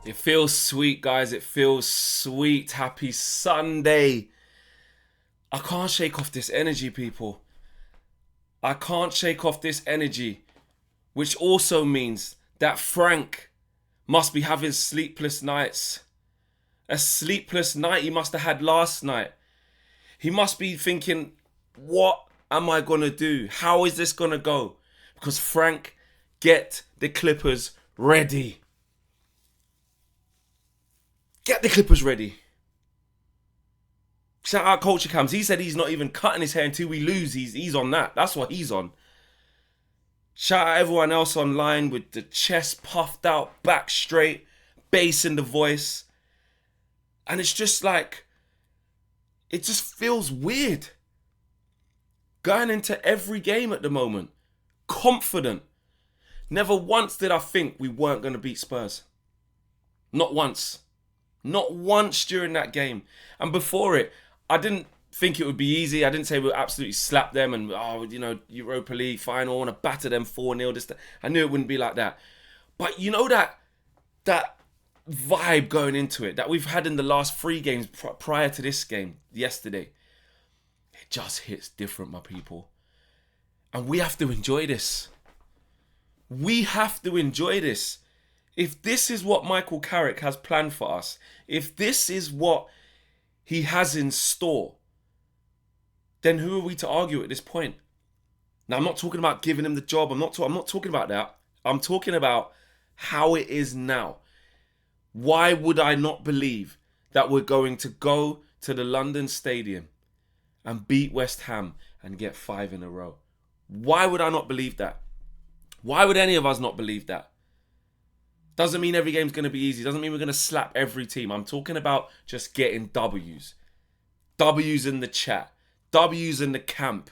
It feels sweet, guys. It feels sweet. Happy Sunday. I can't shake off this energy, people. I can't shake off this energy, which also means that Frank must be having sleepless nights. A sleepless night he must have had last night. He must be thinking, what am I going to do? How is this going to go? Because Frank, get the Clippers ready. Get the Clippers ready. Shout out Culture Cams. He said he's not even cutting his hair until we lose. He's on that. That's what he's on. Shout out everyone else online with the chest puffed out, back straight, bass in the voice. And it's just like, it just feels weird. Going into every game at the moment, confident. Never once did I think we weren't going to beat Spurs. Not once. Not once during that game. And before it, I didn't think it would be easy. I didn't say we'll absolutely slap them and, Europa League final, I want to batter them 4-0. I knew it wouldn't be like that. But you know that vibe going into it that we've had in the last 3 games prior to this game yesterday, it just hits different, my people. And we have to enjoy this. We have to enjoy this. If this is what Michael Carrick has planned for us, if this is what he has in store, then who are we to argue at this point? Now, I'm not talking about giving him the job. I'm not talking about that. I'm talking about how it is now. Why would I not believe that we're going to go to the London Stadium and beat West Ham and get 5 in a row? Why would I not believe that? Why would any of us not believe that? Doesn't mean every game's going to be easy. Doesn't mean we're going to slap every team. I'm talking about just getting W's. W's in the chat. W's in the camp.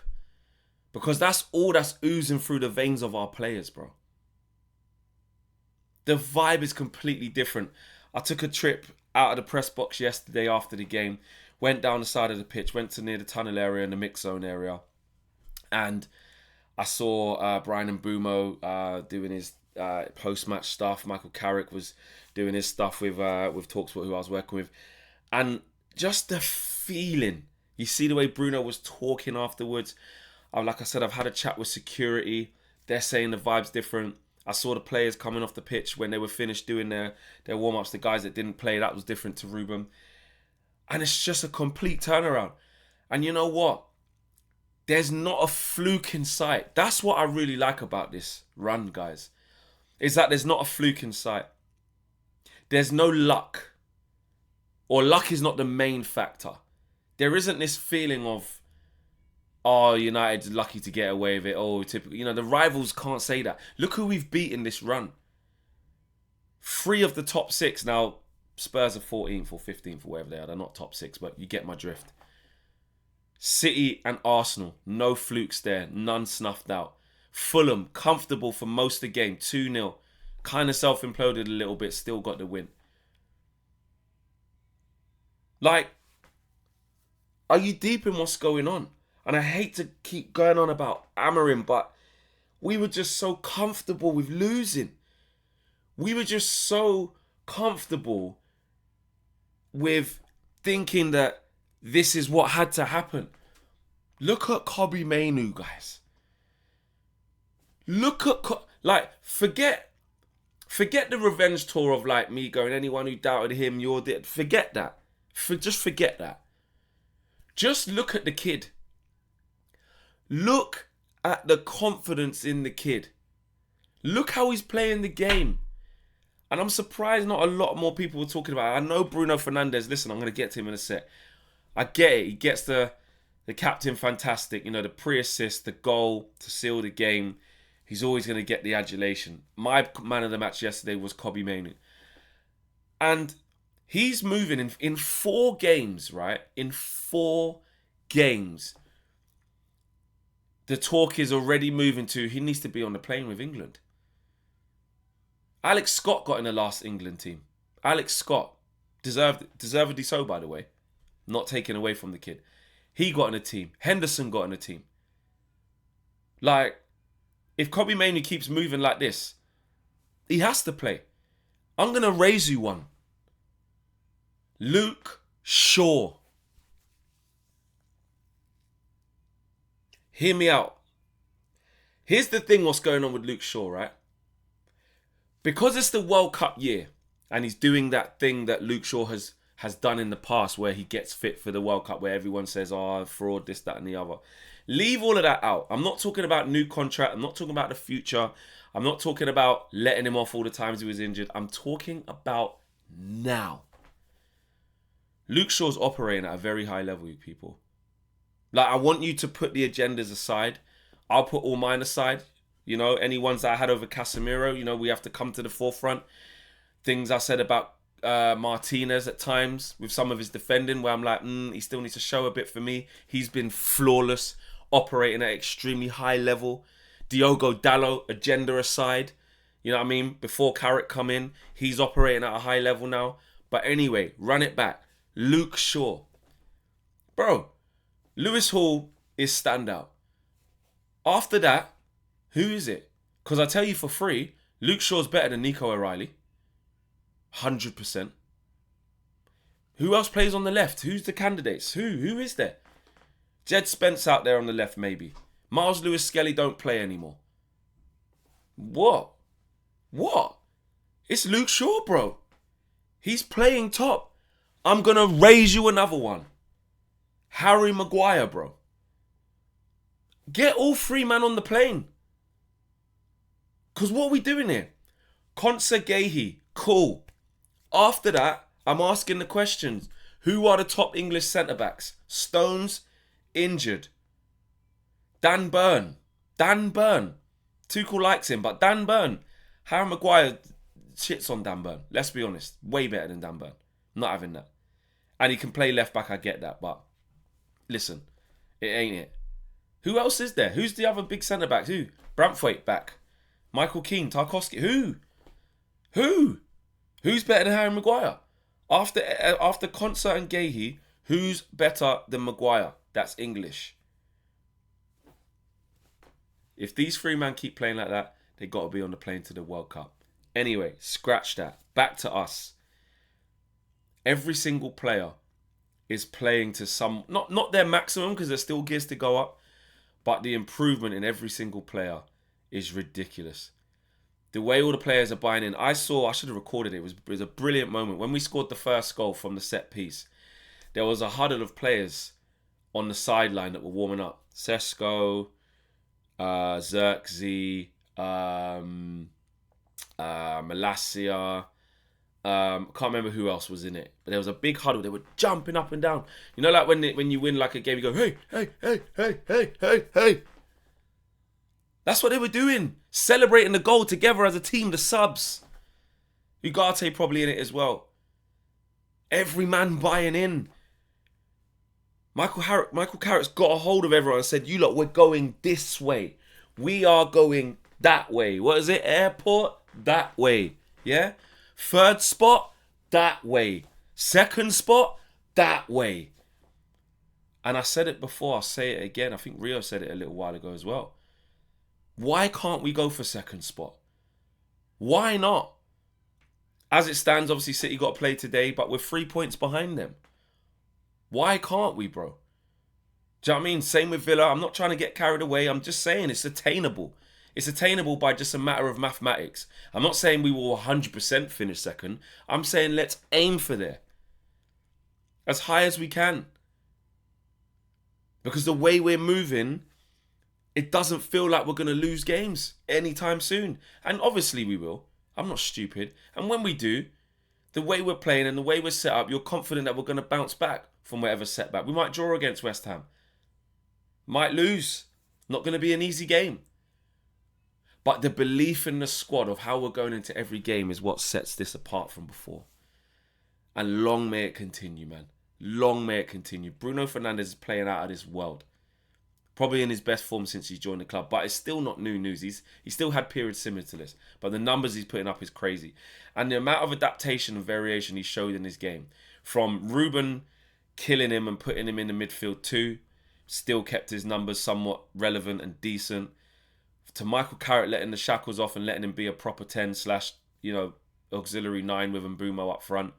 Because that's all that's oozing through the veins of our players, bro. The vibe is completely different. I took a trip out of the press box yesterday after the game. Went down the side of the pitch. Went to near the tunnel area and the mix zone area. And I saw Brian and Bruno doing his post-match stuff. Michael Carrick was doing his stuff with Talksport, who I was working with. And just the feeling. You see the way Bruno was talking afterwards. Like I said, I've had a chat with security. They're saying the vibe's different. I saw the players coming off the pitch when they were finished doing their warm-ups. The guys that didn't play, that was different to Ruben. And it's just a complete turnaround. And you know what? There's not a fluke in sight. That's what I really like about this run, guys. Is that there's not a fluke in sight. There's no luck. Or luck is not the main factor. There isn't this feeling of, oh, United's lucky to get away with it. Oh, typical. The rivals can't say that. Look who we've beaten this run. 3 of the top 6. Now, Spurs are 14th or 15th or wherever they are. They're not top 6, but you get my drift. City and Arsenal, no flukes there. None snuffed out. Fulham, comfortable for most of the game. 2-0. Kind of self-imploded a little bit. Still got the win. Like, are you deep in what's going on? And I hate to keep going on about Amorim, but we were just so comfortable with losing. We were just so comfortable with thinking that this is what had to happen. Look at Kobe Mainu, guys. Look at... forget the revenge tour of, me going, anyone who doubted him, you're dead. Forget that. Just forget that. Just look at the kid. Look at the confidence in the kid. Look how he's playing the game. And I'm surprised not a lot more people were talking about it. I know Bruno Fernandes. Listen, I'm going to get to him in a sec. I get it. He gets the captain fantastic. The pre-assist, the goal to seal the game. He's always going to get the adulation. My man of the match yesterday was Kobe Mainu. And he's moving in 4 games, right? In 4 games. The talk is already moving to he needs to be on the plane with England. Alex Scott got in the last England team. Alex Scott. Deservedly so, by the way. Not taken away from the kid. He got in a team. Henderson got in a team. If Kobe Mainoo keeps moving like this, he has to play. I'm going to raise you one. Luke Shaw. Hear me out. Here's the thing what's going on with Luke Shaw, right? Because it's the World Cup year and he's doing that thing that Luke Shaw has done in the past where he gets fit for the World Cup where everyone says, oh, fraud, this, that and the other. Leave all of that out. I'm not talking about new contract. I'm not talking about the future. I'm not talking about letting him off all the times he was injured. I'm talking about now. Luke Shaw's operating at a very high level, you people. Like, I want you to put the agendas aside. I'll put all mine aside. You know, any ones that I had over Casemiro, you know, we have to come to the forefront. Things I said about Martinez at times with some of his defending where I'm like, he still needs to show a bit for me. He's been flawless, operating at extremely high level. Diogo Dalot, agenda aside. You know what I mean? Before Carrick come in, he's operating at a high level now. But anyway, run it back. Luke Shaw. Bro, Lewis Hall is standout. After that, who is it? Because I tell you for free, Luke Shaw's better than Nico O'Reilly. 100%. Who else plays on the left? Who's the candidates? Who is there? Jed Spence out there on the left, maybe. Miles Lewis-Skelly don't play anymore. What? It's Luke Shaw, bro. He's playing top. I'm going to raise you another one. Harry Maguire, bro. Get all three man on the plane. Because what are we doing here? Konsa Gehi, cool. After that, I'm asking the questions. Who are the top English centre-backs? Stones, injured. Dan Burn. Tuchel likes him, but Dan Burn. Harry Maguire shits on Dan Burn. Let's be honest. Way better than Dan Burn. Not having that. And he can play left back, I get that. But listen, it ain't it. Who else is there? Who's the other big centre-backs? Who? Braithwaite back. Michael Keane, Tarkowski. Who? Who's better than Harry Maguire? After Konsa and Gehi, who's better than Maguire? That's English. If these three men keep playing like that, they got to be on the plane to the World Cup. Anyway, scratch that. Back to us. Every single player is playing to some, not their maximum because there's still gears to go up, but the improvement in every single player is ridiculous. The way all the players are buying in. I should have recorded it. It was a brilliant moment. When we scored the first goal from the set piece, there was a huddle of players on the sideline that were warming up. Sesko, Xerxes, Malacia. Can't remember who else was in it. But there was a big huddle. They were jumping up and down. You know, like when you win like a game, you go, hey. That's what they were doing. Celebrating the goal together as a team, the subs. Ugarte probably in it as well. Every man buying in. Michael Carrick's got a hold of everyone and said, you lot, we're going this way. We are going that way. What is it? Airport? That way. Yeah? Third spot? That way. Second spot? That way. And I said it before, I'll say it again. I think Rio said it a little while ago as well. Why can't we go for second spot? Why not? As it stands, obviously City got to play today, but we're 3 points behind them. Why can't we, bro? Do you know what I mean? Same with Villa. I'm not trying to get carried away. I'm just saying it's attainable. It's attainable by just a matter of mathematics. I'm not saying we will 100% finish second. I'm saying let's aim for there. As high as we can. Because the way we're moving, it doesn't feel like we're going to lose games anytime soon. And obviously we will. I'm not stupid. And when we do, the way we're playing and the way we're set up, you're confident that we're going to bounce back from whatever setback. We might draw against West Ham. Might lose. Not going to be an easy game. But the belief in the squad of how we're going into every game is what sets this apart from before. And long may it continue, man. Long may it continue. Bruno Fernandes is playing out of this world. Probably in his best form since he's joined the club. But it's still not new news. He still had periods similar to this. But the numbers he's putting up is crazy. And the amount of adaptation and variation he showed in his game. From Ruben killing him and putting him in the midfield too. Still kept his numbers somewhat relevant and decent. To Michael Carrick letting the shackles off and letting him be a proper 10 / auxiliary 9 with Mbeumo up front.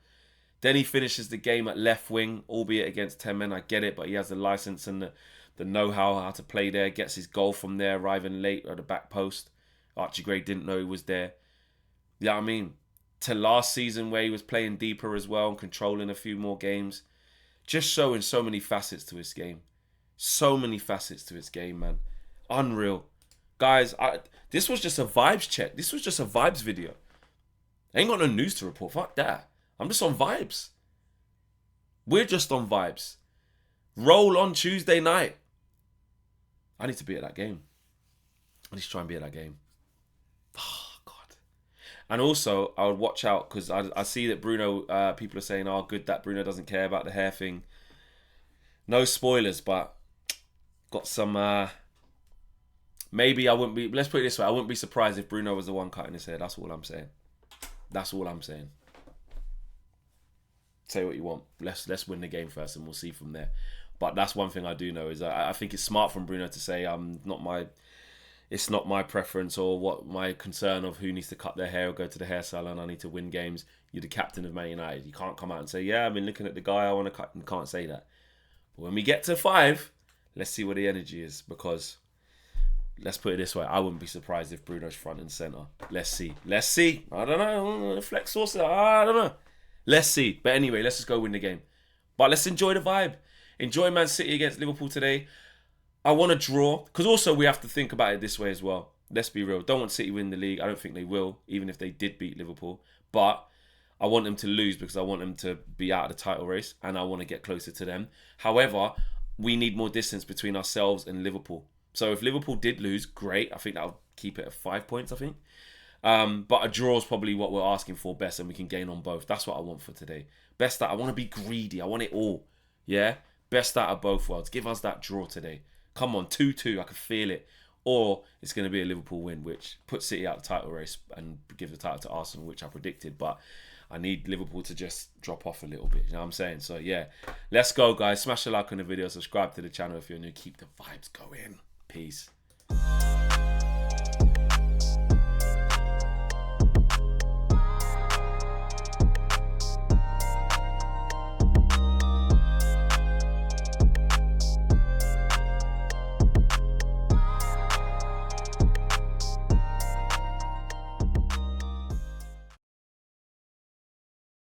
Then he finishes the game at left wing, albeit against 10 men. I get it, but he has the license and the know-how how to play there. Gets his goal from there, arriving late at the back post. Archie Gray didn't know he was there. You know what I mean? To last season where he was playing deeper as well and controlling a few more games. Just showing so many facets to his game. So many facets to his game, man. Unreal. Guys, this was just a vibes check. This was just a vibes video. I ain't got no news to report. Fuck that. I'm just on vibes. We're just on vibes. Roll on Tuesday night. I need to be at that game. I need to try and be at that game. Oh, God. And also, I would watch out because I see that Bruno, people are saying, oh, good that Bruno doesn't care about the hair thing. No spoilers, but got some... maybe I wouldn't be... Let's put it this way. I wouldn't be surprised if Bruno was the one cutting his hair. That's all I'm saying. That's all I'm saying. Say what you want. Let's win the game first and we'll see from there. But that's one thing I do know is I think it's smart from Bruno to say it's not my preference or what my concern of who needs to cut their hair or go to the hair salon. I need to win games. You're the captain of Man United. You can't come out and say, yeah, I've been looking at the guy I want to cut. You can't say that. But when we get to 5, let's see what the energy is because let's put it this way. I wouldn't be surprised if Bruno's front and centre. Let's see. Let's see. I don't know. Flex source. I don't know. Let's see. But anyway, let's just go win the game. But let's enjoy the vibe. Enjoy Man City against Liverpool today. I want to draw. Because also we have to think about it this way as well. Let's be real. Don't want City win the league. I don't think they will, even if they did beat Liverpool. But I want them to lose because I want them to be out of the title race. And I want to get closer to them. However, we need more distance between ourselves and Liverpool. So if Liverpool did lose, great. I think that'll keep it at 5 points, I think. But a draw is probably what we're asking for best and we can gain on both. That's what I want for today. Best out. I want to be greedy. I want it all. Yeah? Best out of both worlds. Give us that draw today. Come on, 2-2. I can feel it. Or it's going to be a Liverpool win, which puts City out of the title race and give the title to Arsenal, which I predicted. But I need Liverpool to just drop off a little bit. You know what I'm saying? So, yeah. Let's go, guys. Smash a like on the video. Subscribe to the channel if you're new. Keep the vibes going. Peace.